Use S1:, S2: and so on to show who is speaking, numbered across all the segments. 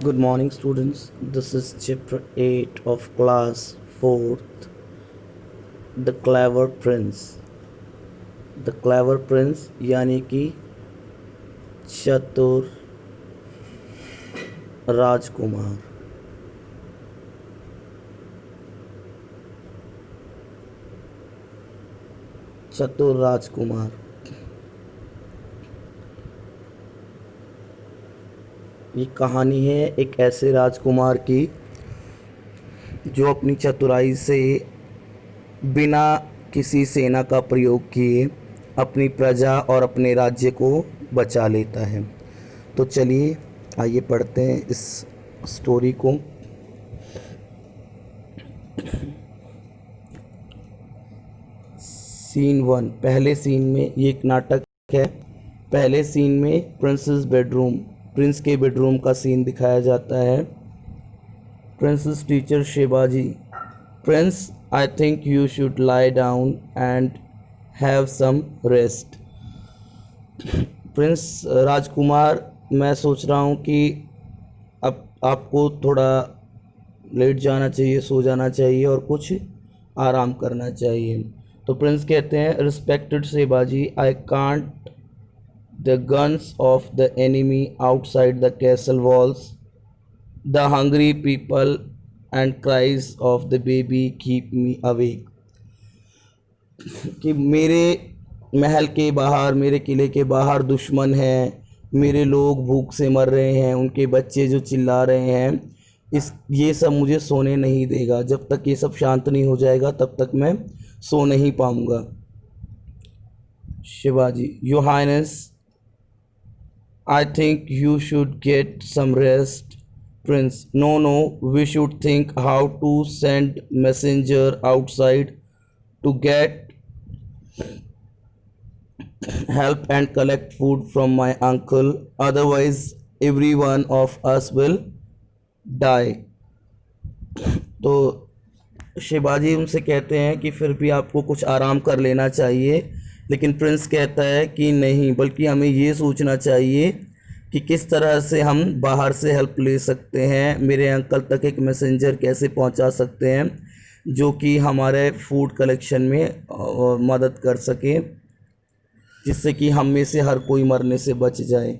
S1: Good morning, students. This is chapter 8 of class 4th, The Clever Prince. The Clever Prince यानी कि चतुर राजकुमार। चतुर राजकुमार ये कहानी है एक ऐसे राजकुमार की जो अपनी चतुराई से बिना किसी सेना का प्रयोग किए अपनी प्रजा और अपने राज्य को बचा लेता है। तो चलिए आइए पढ़ते हैं इस स्टोरी को। सीन 1। पहले सीन में ये एक नाटक है। पहले सीन में प्रिंस के बेडरूम का सीन दिखाया जाता है। Prince's teacher Shivaji, prince I think you should lie down and have some rest. Prince राजकुमार, मैं सोच रहा हूँ कि अब आपको थोड़ा लेट जाना चाहिए, सो जाना चाहिए और कुछ आराम करना चाहिए। तो प्रिंस कहते हैं, respected Shivaji, I can't the guns of the enemy outside the castle walls, the hungry people and cries of the baby keep me awake. कि मेरे महल के बाहर, मेरे किले के बाहर दुश्मन हैं, मेरे लोग भूख से मर रहे हैं, उनके बच्चे जो चिल्ला रहे हैं, ये सब मुझे सोने नहीं देगा। जब तक ये सब शांत नहीं हो जाएगा तब तक मैं सो नहीं पाऊंगा। Shivaji, your highness, I think you should get some rest. Prince, no no, we should think how to send messenger outside to get help and collect food from my uncle, otherwise every one of us will die। तो शिवाजी उनसे कहते हैं कि फिर भी आपको कुछ आराम कर लेना चाहिए, लेकिन प्रिंस कहता है कि नहीं, बल्कि हमें ये सोचना चाहिए कि किस तरह से हम बाहर से हेल्प ले सकते हैं, मेरे अंकल तक एक मैसेंजर कैसे पहुंचा सकते हैं जो कि हमारे फूड कलेक्शन में मदद कर सके, जिससे कि हम में से हर कोई मरने से बच जाए।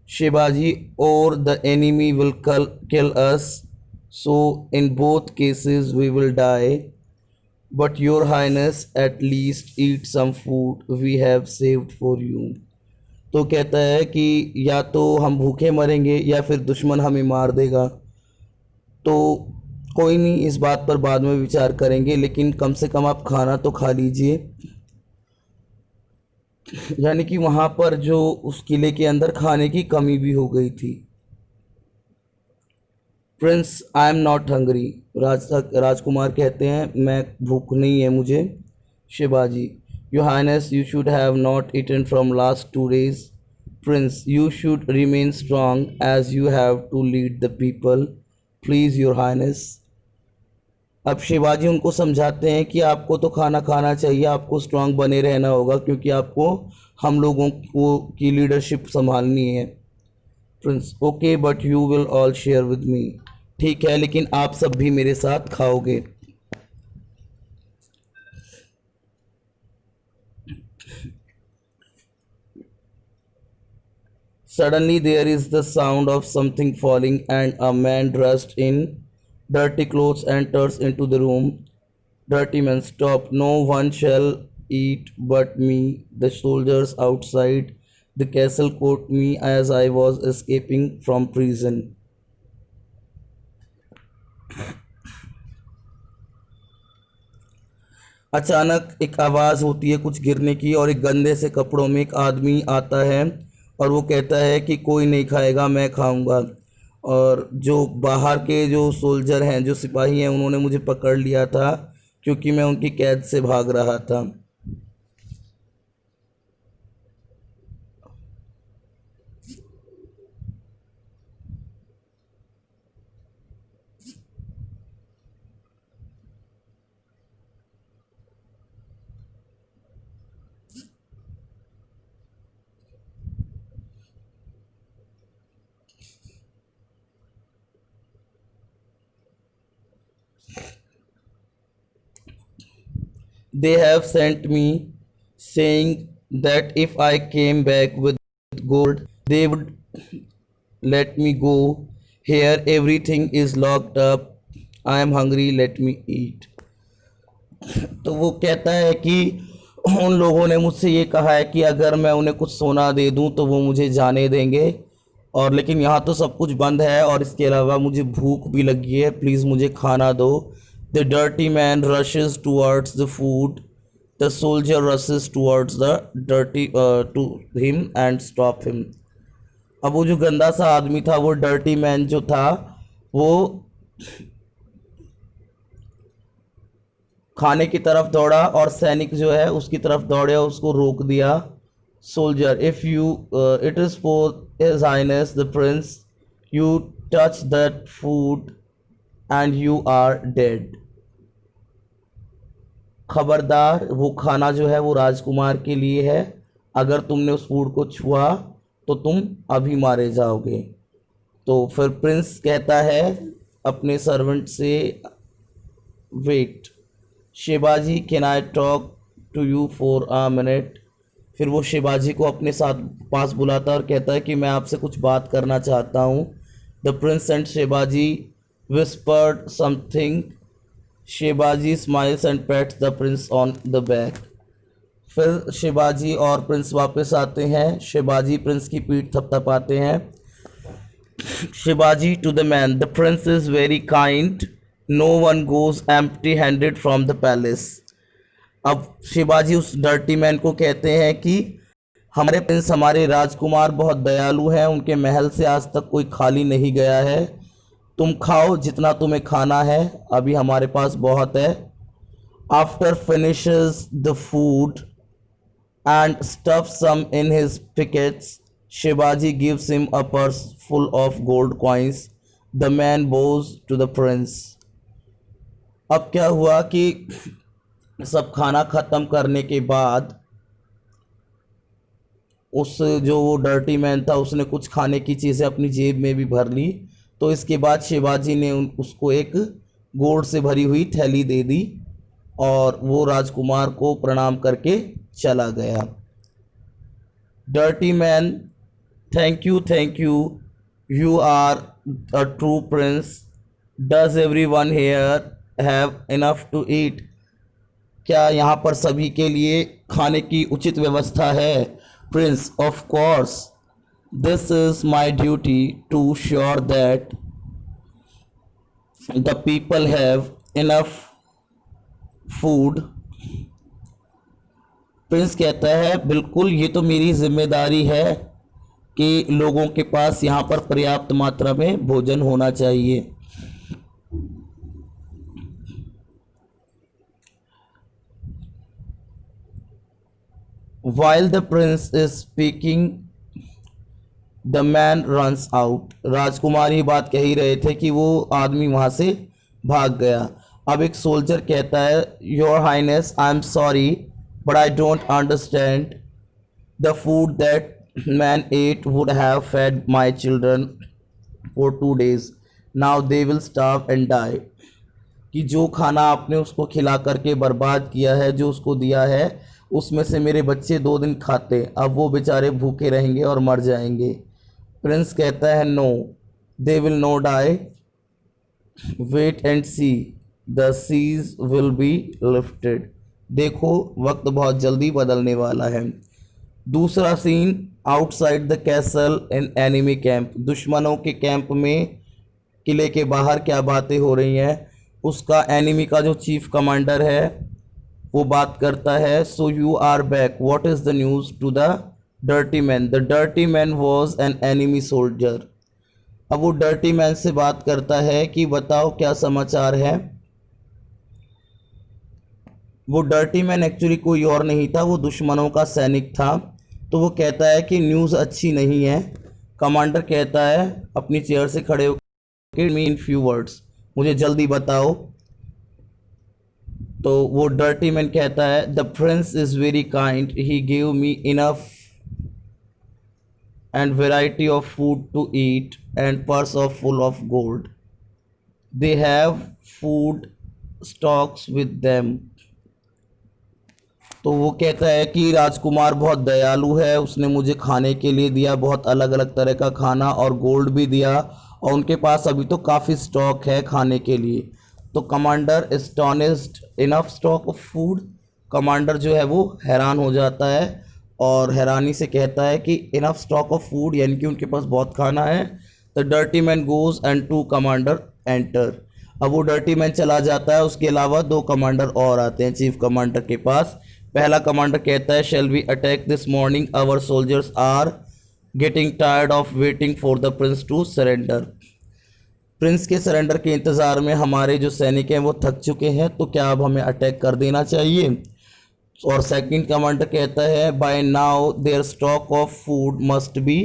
S1: Shivaji, or the enemy will kill us, so in both cases we will die, but your highness at least eat some food we have saved for you. तो कहता है कि या तो हम भूखे मरेंगे या फिर दुश्मन हमें मार देगा। तो कोई नहीं, इस बात पर बाद में विचार करेंगे, लेकिन कम से कम आप खाना तो खा लीजिए। यानी कि वहाँ पर जो उस किले के अंदर खाने की कमी भी हो गई थी। Prince, I am not hungry. राजकुमार कहते हैं, मैं भूख नहीं है मुझे। Shivaji, your highness, you should have not eaten from last 2 days। Prince, you should remain strong as you have to lead the people, please your highness. अब शिवाजी उनको समझाते हैं कि आपको तो खाना खाना चाहिए, आपको स्ट्रांग बने रहना होगा, क्योंकि आपको हम लोगों को की लीडरशिप संभालनी है। Prince, okay, but you will all share with me. ठीक है, लेकिन आप सब भी मेरे साथ खाओगे। Suddenly there is the sound of something falling, and a man dressed in dirty clothes enters into the room. Dirty man, stop, no one shall eat but me. The soldiers outside the castle caught me as I was escaping from prison. अचानक एक आवाज़ होती है कुछ गिरने की, और एक गंदे से कपड़ों में एक आदमी आता है और वो कहता है कि कोई नहीं खाएगा, मैं खाऊंगा। और जो बाहर के जो सोल्जर हैं, जो सिपाही हैं, उन्होंने मुझे पकड़ लिया था क्योंकि मैं उनकी कैद से भाग रहा था। They have sent me saying that if I came back with gold, they would let me go. Here everything is locked up. I am hungry, let me eat. तो वो कहता है कि उन लोगों ने मुझसे ये कहा है कि अगर मैं उन्हें कुछ सोना दे दूं तो वो मुझे जाने देंगे, और लेकिन यहाँ तो सब कुछ बंद है और इसके अलावा मुझे भूख भी लगी है, प्लीज़ मुझे खाना दो. The dirty man rushes towards the food. The soldier rushes towards the dirty to him and stop him. अब वो जो गंदा सा आदमी था, वो डर्टी मैन जो था, वो खाने की तरफ दौड़ा और सैनिक जो है उसकी तरफ दौड़े और उसको रोक दिया. Soldier, if you it is for his highness the prince, you touch that food and you are dead. खबरदार, वो खाना जो है वो राजकुमार के लिए है, अगर तुमने उस फूड को छुआ तो तुम अभी मारे जाओगे. तो फिर प्रिंस कहता है अपने सर्वेंट से, wait Shivaji, can I talk to you for a minute. फिर वो शिवाजी को अपने साथ पास बुलाता है और कहता है कि मैं आपसे कुछ बात करना चाहता हूँ. The Prince and Shivaji whispered something. Shivaji smiles and pets the Prince on the back. फिर शिवाजी और प्रिंस वापस आते हैं. शिवाजी प्रिंस की पीठ थपथपाते हैं. Shivaji to the man, the prince is very kind, no one goes empty handed from the palace. अब शिवाजी उस डर्टी मैन को कहते हैं कि हमारे प्रिंस, हमारे राजकुमार बहुत दयालु हैं, उनके महल से आज तक कोई खाली नहीं गया है. तुम खाओ जितना तुम्हें खाना है, अभी हमारे पास बहुत है. After finishes the food and stuffs some in his pockets, Shivaji gives him a purse full of gold coins. The man bows to the prince. अब क्या हुआ कि सब खाना ख़त्म करने के बाद उस जो वो डर्टी मैन था उसने कुछ खाने की चीज़ें अपनी जेब में भी भर ली. तो इसके बाद शिवाजी ने उसको एक गोल्ड से भरी हुई थैली दे दी और वो राजकुमार को प्रणाम करके चला गया. Dirty man, thank you, you are a true prince. Does everyone here have enough to eat. क्या यहाँ पर सभी के लिए खाने की उचित व्यवस्था है? Prince, of course, this is my duty to sure that the people have enough food. Prince कहता है बिल्कुल, ये तो मेरी जिम्मेदारी है कि लोगों के पास यहाँ पर पर्याप्त मात्रा में भोजन होना चाहिए. While the prince is speaking, the man runs out. राजकुमार ही बात कह ही रहे थे कि वो आदमी वहाँ से भाग गया. अब एक सोल्जर कहता है, your highness, I am sorry but I don't understand. The food that man ate would have fed my children for 2 days. Now they will starve and die. कि जो खाना आपने उसको खिला करके बर्बाद किया है, जो उसको दिया है, उसमें से मेरे बच्चे 2 दिन खाते, अब वो बेचारे भूखे रहेंगे और मर जाएंगे. प्रिंस कहता है, no, they will no die. Wait and see, the siege will be lifted. देखो, वक्त बहुत जल्दी बदलने वाला है. दूसरा scene, outside the castle in enemy camp. दुश्मनों के कैंप में, किले के बाहर क्या बातें हो रही हैं, उसका एनिमी का जो चीफ कमांडर है वो बात करता है. So you are back, what is the news to the dirty man. The dirty man was an enemy soldier. अब वो डर्टी मैन से बात करता है कि बताओ क्या समाचार है. वो डर्टी मैन एक्चुअली कोई और नहीं था, वो दुश्मनों का सैनिक था. तो वो कहता है कि न्यूज़ अच्छी नहीं है. कमांडर कहता है अपनी चेयर से खड़े होकर, मी इन फ्यू वर्ड्स, मुझे जल्दी बताओ. तो वो डर्टी मैन कहता है, the prince is very kind, he give me enough and variety of food to eat and purse of full of gold. They have food stocks with them. तो वो कहता है कि राजकुमार बहुत दयालु है, उसने मुझे खाने के लिए दिया बहुत अलग अलग तरह का खाना और गोल्ड भी दिया, और उनके पास अभी तो काफ़ी स्टॉक है खाने के लिए। तो commander astonished enough stock of food, commander जो है वो हैरान हो जाता है और हैरानी से कहता है कि इनफ स्टॉक ऑफ फूड, यानी कि उनके पास बहुत खाना है। The dirty man goes and two commander enter. अब वो डर्टी मैन चला जाता है, उसके अलावा दो कमांडर और आते हैं चीफ कमांडर के पास। पहला कमांडर कहता है, shall we attack this morning, our soldiers are getting tired of waiting for the prince to surrender. Prince के सरेंडर के इंतज़ार में हमारे जो सैनिक हैं वो थक चुके हैं, तो क्या अब हमें अटैक कर देना चाहिए। और सेकंड कमांडर कहता है, by now their stock of food must be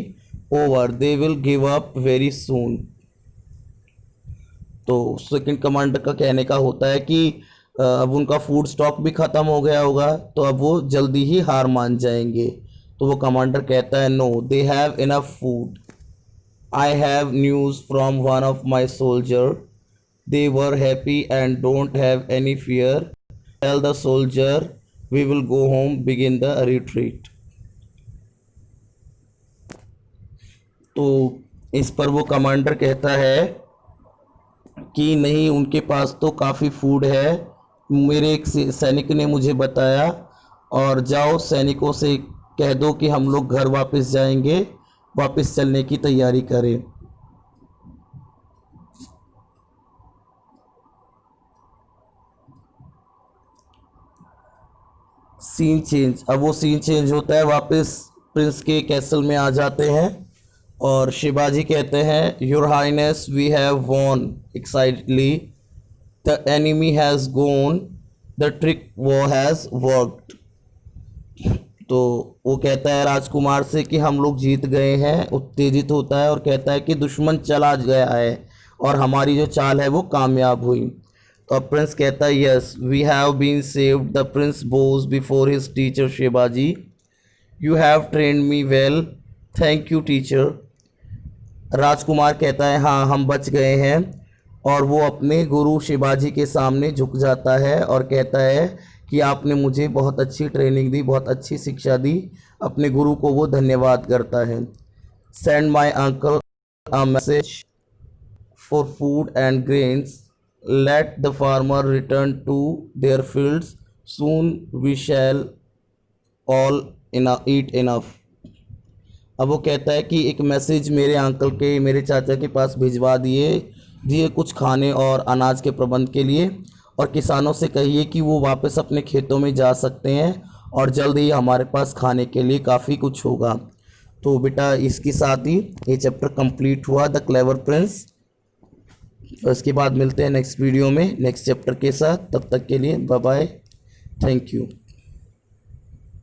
S1: over, they will give up very soon. तो सेकंड कमांडर का कहने का होता है कि अब उनका फूड स्टॉक भी ख़त्म हो गया होगा, तो अब वो जल्दी ही हार मान जाएंगे। तो वो कमांडर कहता है, no they have enough food, I have news from one of my soldier, they were happy and don't have any fear, tell the soldier we will go home, begin the retreat. तो इस पर वो commander कहता है कि नहीं, उनके पास तो काफ़ी फूड है, मेरे एक सैनिक ने मुझे बताया, और जाओ सैनिकों से कह दो कि हम लोग घर वापस जाएंगे, वापस चलने की तैयारी करें। सीन चेंज, अब वो सीन चेंज होता है, वापस प्रिंस के कैसल में आ जाते हैं और शिवाजी कहते हैं, your highness we have won excitedly, the enemy has gone, the trick वो हैज़ वर्कड। तो वो कहता है राजकुमार से कि हम लोग जीत गए हैं, उत्तेजित होता है और कहता है कि दुश्मन चला गया है और हमारी जो चाल है वो कामयाब हुई। तो अब प्रिंस कहता है, yes we have been saved, the prince bows before his teacher Shivaji, you have trained me well, thank you teacher. राजकुमार कहता है, हाँ हम बच गए हैं, और वो अपने गुरु शिवाजी के सामने झुक जाता है और कहता है कि आपने मुझे बहुत अच्छी ट्रेनिंग दी, बहुत अच्छी शिक्षा दी। अपने गुरु को वो धन्यवाद करता है। Send my uncle a message for food and grains, let the farmer return to their fields, soon we shall all eat enough. अब वो कहता है कि एक मैसेज मेरे अंकल के, मेरे चाचा के पास भिजवा दिए कुछ खाने और अनाज के प्रबंध के लिए, और किसानों से कहिए कि वो वापस अपने खेतों में जा सकते हैं और जल्द ही हमारे पास खाने के लिए काफ़ी कुछ होगा। तो बेटा इसके साथ ही ये चैप्टर कंप्लीट हुआ, द क्लेवर प्रिंस। इसके बाद मिलते हैं नेक्स्ट वीडियो में नेक्स्ट चैप्टर के साथ, तब तक के लिए बाय बाय, थैंक यू।